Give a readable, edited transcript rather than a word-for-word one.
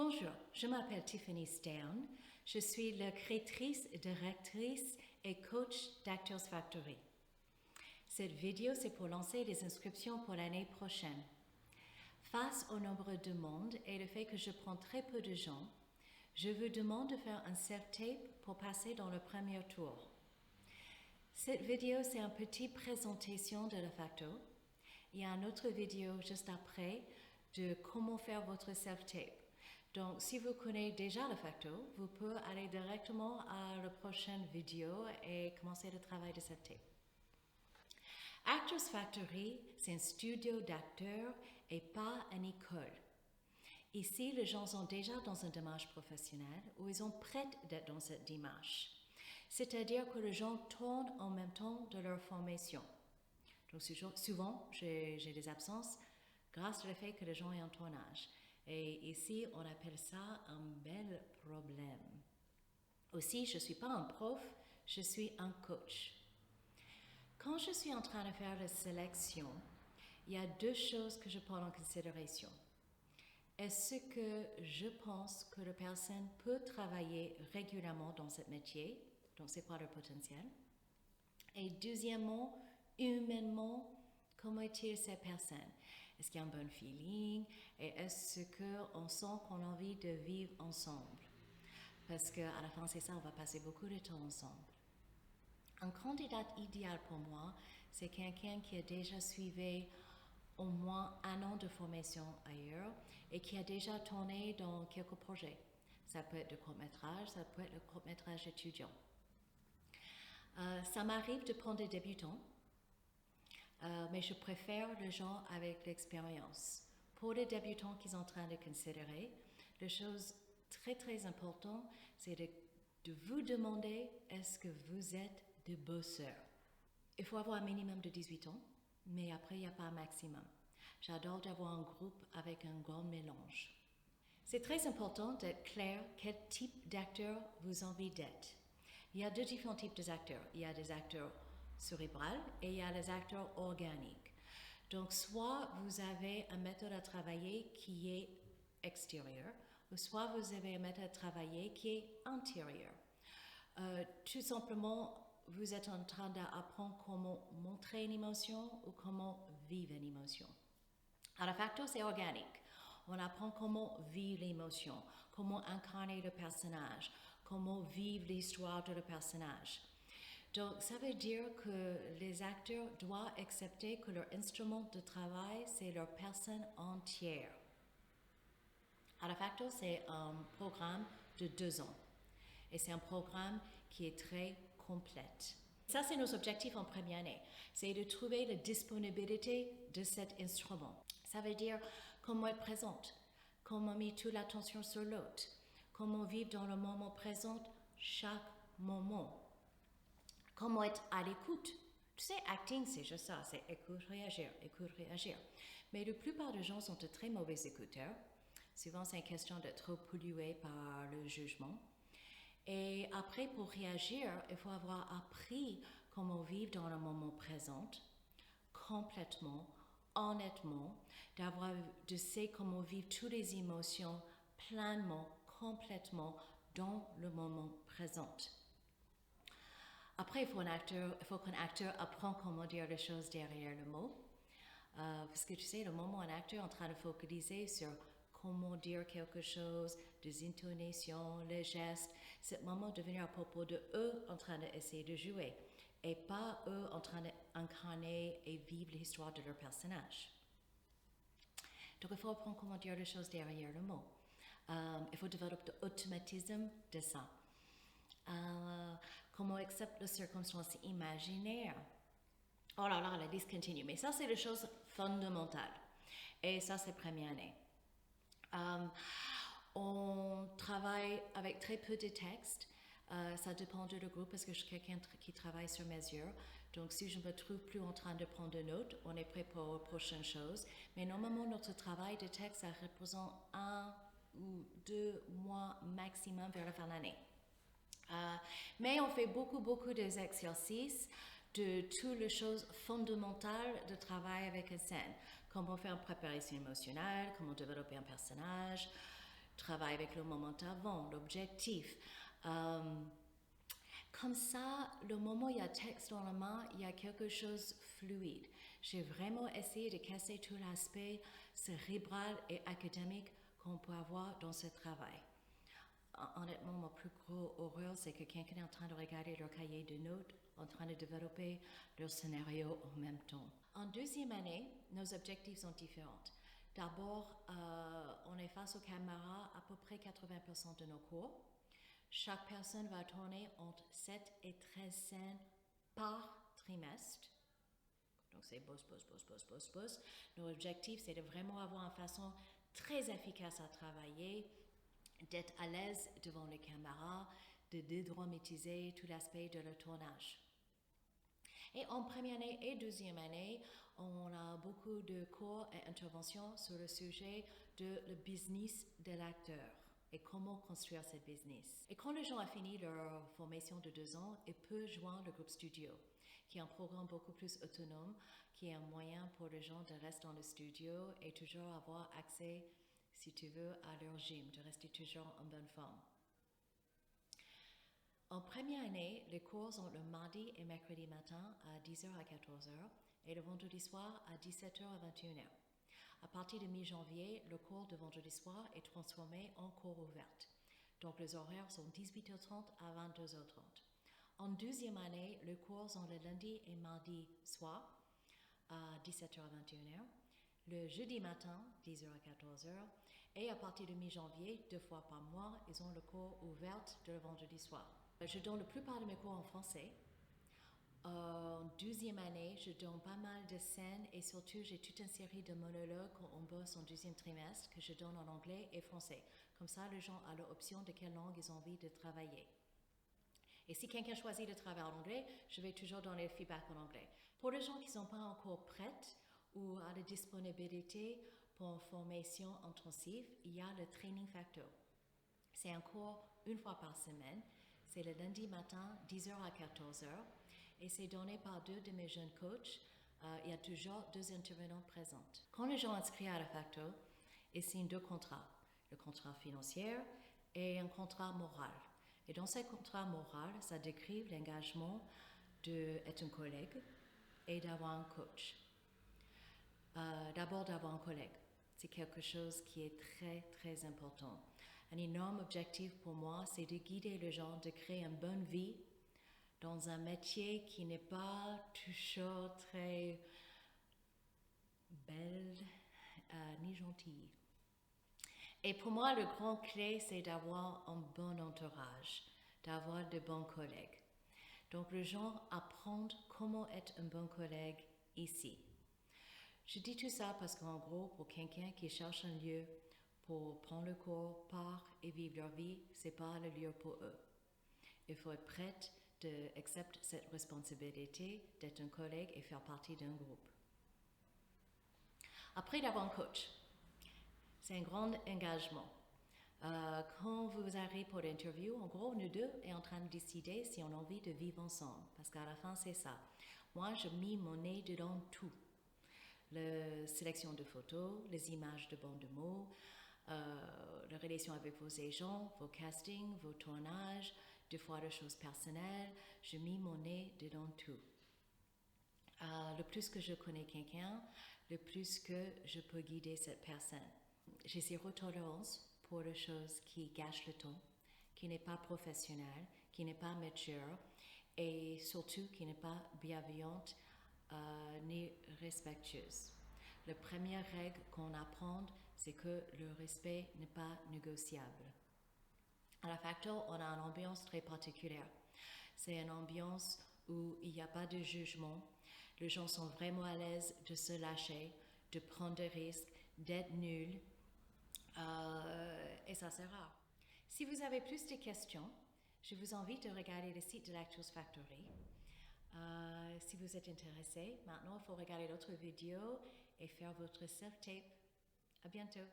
Bonjour, je m'appelle Tiffany Stern. Je suis la créatrice, directrice et coach d'Actors Factory. Cette vidéo, c'est pour lancer les inscriptions pour l'année prochaine. Face au nombre de demandes et le fait que je prends très peu de gens, je vous demande de faire un self-tape pour passer dans le premier tour. Cette vidéo, c'est une petite présentation de la facto. Il y a une autre vidéo juste après de comment faire votre self-tape. Donc, si vous connaissez déjà le facto, vous pouvez aller directement à la prochaine vidéo et commencer le travail de cette tape. Actors Factory, c'est un studio d'acteurs et pas une école. Ici, les gens sont déjà dans une démarche professionnelle ou ils sont prêts d'être dans cette démarche. C'est-à-dire que les gens tournent en même temps de leur formation. Donc, souvent, j'ai des absences grâce au fait que les gens sont en tournage. Et ici, on appelle ça un bel problème. Aussi, je ne suis pas un prof, je suis un coach. Quand je suis en train de faire la sélection, il y a deux choses que je prends en considération. Est-ce que je pense que la personne peut travailler régulièrement dans ce métier? Donc, c'est quoi le potentiel? Et deuxièmement, humainement, comment est-il cette personne? Est-ce qu'il y a un bon feeling? Et est-ce qu'on sent qu'on a envie de vivre ensemble? Parce qu'à la fin, c'est ça, on va passer beaucoup de temps ensemble. Un candidat idéal pour moi, c'est quelqu'un qui a déjà suivi au moins 1 an de formation ailleurs et qui a déjà tourné dans quelques projets. Ça peut être le court-métrage, ça peut être le court-métrage étudiant. Ça m'arrive de prendre des débutants, mais je préfère les gens avec l'expérience. Pour les débutants qui sont en train de considérer, la chose très très importante, c'est de vous demander est-ce que vous êtes des bosseurs. Il faut avoir un minimum de 18 ans, mais après il n'y a pas un maximum. J'adore d'avoir un groupe avec un grand mélange. C'est très important d'être clair quel type d'acteur vous avez envie d'être. Il y a deux différents types d'acteurs. Il y a des acteurs cérébrales et il y a les acteurs organiques. Donc, soit vous avez une méthode à travailler qui est extérieure, ou soit vous avez une méthode à travailler qui est intérieure. Tout simplement, vous êtes en train d'apprendre comment montrer une émotion ou comment vivre une émotion. À la facto, c'est organique. On apprend comment vivre l'émotion, comment incarner le personnage, comment vivre l'histoire de le personnage. Donc, ça veut dire que les acteurs doivent accepter que leur instrument de travail, c'est leur personne entière. À la facto, c'est un programme de 2 ans. Et c'est un programme qui est très complète. Ça, c'est nos objectifs en première année. C'est de trouver la disponibilité de cet instrument. Ça veut dire comment être présente, comment mettre toute l'attention sur l'autre, comment vivre dans le moment présent chaque moment, comment être à l'écoute. Tu sais, acting, c'est juste ça, c'est écoute, réagir, écoute, réagir. Mais la plupart des gens sont de très mauvais écouteurs. Souvent, c'est une question d'être trop pollué par le jugement. Et après, pour réagir, il faut avoir appris comment vivre dans le moment présent, complètement, honnêtement, de savoir comment vivre toutes les émotions pleinement, complètement dans le moment présent. Après, il faut qu'un acteur apprenne comment dire les choses derrière le mot. Parce que tu sais, le moment où un acteur est en train de focaliser sur comment dire quelque chose, des intonations, les gestes, c'est le moment de venir à propos de eux en train d'essayer de jouer et pas eux en train d'incarner et vivre l'histoire de leur personnage. Donc, il faut apprendre comment dire les choses derrière le mot. Il faut développer l'automatisme de ça. Comment accepter les circonstances imaginaires. Oh là là, la liste continue. Mais ça, c'est les choses fondamentales. Et ça, c'est première année. On travaille avec très peu de textes. Ça dépend du groupe parce que je suis quelqu'un qui travaille sur mesure. Donc, si je ne me trouve plus en train de prendre de notes, on est prêt pour la prochaine chose. Mais normalement, notre travail de texte, ça représente 1 ou 2 mois maximum vers la fin de l'année. Mais on fait beaucoup d'exercices de toutes les choses fondamentales de travail avec une scène. Comment faire une préparation émotionnelle, comment développer un personnage, travaille avec le moment avant, l'objectif. Comme ça, le moment où il y a texte dans la main, il y a quelque chose de fluide. J'ai vraiment essayé de casser tout l'aspect cérébral et académique qu'on peut avoir dans ce travail. Honnêtement, mon plus gros horreur, c'est que quelqu'un est en train de regarder leur cahier de notes, en train de développer leur scénario en même temps. En deuxième année, nos objectifs sont différents. D'abord, on est face aux caméras à peu près 80% de nos cours. Chaque personne va tourner entre 7 et 13 scènes par trimestre. Donc c'est boss. Nos objectifs, c'est de vraiment avoir une façon très efficace à travailler, d'être à l'aise devant les caméras, de dédramatiser tout l'aspect de le tournage. Et en première année et deuxième année, on a beaucoup de cours et interventions sur le sujet de le business de l'acteur et comment construire ce business. Et quand les gens ont fini leur formation de 2 ans, ils peuvent joindre le groupe studio, qui est un programme beaucoup plus autonome, qui est un moyen pour les gens de rester dans le studio et toujours avoir accès, si tu veux, à leur gym, de rester toujours en bonne forme. En première année, les cours sont le mardi et mercredi matin à 10h à 14h et le vendredi soir à 17h à 21h. À partir de mi-janvier, le cours de vendredi soir est transformé en cours ouverte. Donc les horaires sont 18h30 à 22h30. En deuxième année, les cours sont le lundi et mardi soir à 17h à 21h, le jeudi matin, 10h à 14h, et à partir de mi-janvier, 2 fois par mois, ils ont le cours ouvert de le vendredi soir. Je donne la plupart de mes cours en français. En deuxième année, je donne pas mal de scènes et surtout j'ai toute une série de monologues qu'on bosse en deuxième trimestre que je donne en anglais et français. Comme ça, les gens ont l'option de quelle langue ils ont envie de travailler. Et si quelqu'un choisit de travailler en anglais, je vais toujours donner le feedback en anglais. Pour les gens qui ne sont pas encore prêts ou à la disponibilité pour une formation intensive, il y a le Training Factor. C'est un cours une fois par semaine. C'est le lundi matin, 10h à 14h. Et c'est donné par 2 de mes jeunes coachs. Il y a toujours 2 intervenants présents. Quand les gens inscrits à la Factor, ils signent 2 contrats. Le contrat financier et un contrat moral. Et dans ce contrat moral, ça décrit l'engagement d'être un collègue et d'avoir un coach. D'abord d'avoir un collègue. C'est quelque chose qui est très, très important. Un énorme objectif pour moi, c'est de guider les gens, de créer une bonne vie dans un métier qui n'est pas toujours très belle ni gentille. Et pour moi, le grand clé, c'est d'avoir un bon entourage, d'avoir de bons collègues. Donc, les gens apprennent comment être un bon collègue ici. Je dis tout ça parce qu'en gros, pour quelqu'un qui cherche un lieu pour prendre le cours, part et vivre leur vie, c'est pas le lieu pour eux. Il faut être prêt d'accepter cette responsabilité d'être un collègue et faire partie d'un groupe. Après d'avoir un coach, c'est un grand engagement. Quand vous arrivez pour l'interview, en gros, nous deux sommes en train de décider si on a envie de vivre ensemble. Parce qu'à la fin, c'est ça. Moi, je mets mon nez dedans tout. La sélection de photos, les images de bandes de mots, la relation avec vos agents, vos castings, vos tournages, des fois des choses personnelles. Je mets mon nez dedans tout. Le plus que je connais quelqu'un, le plus que je peux guider cette personne. J'ai zéro tolérance pour les choses qui gâchent le temps, qui n'est pas professionnelle, qui n'est pas mature et surtout qui n'est pas bienveillante ni respectueuse. La première règle qu'on apprend, c'est que le respect n'est pas négociable. À la Factor, on a une ambiance très particulière. C'est une ambiance où il n'y a pas de jugement. Les gens sont vraiment à l'aise de se lâcher, de prendre des risques, d'être nuls. Et ça, c'est rare. Si vous avez plus de questions, je vous invite à regarder le site de l'Actors Factory. Si vous êtes intéressé, maintenant, il faut regarder d'autres vidéos et faire votre self-tape. À bientôt.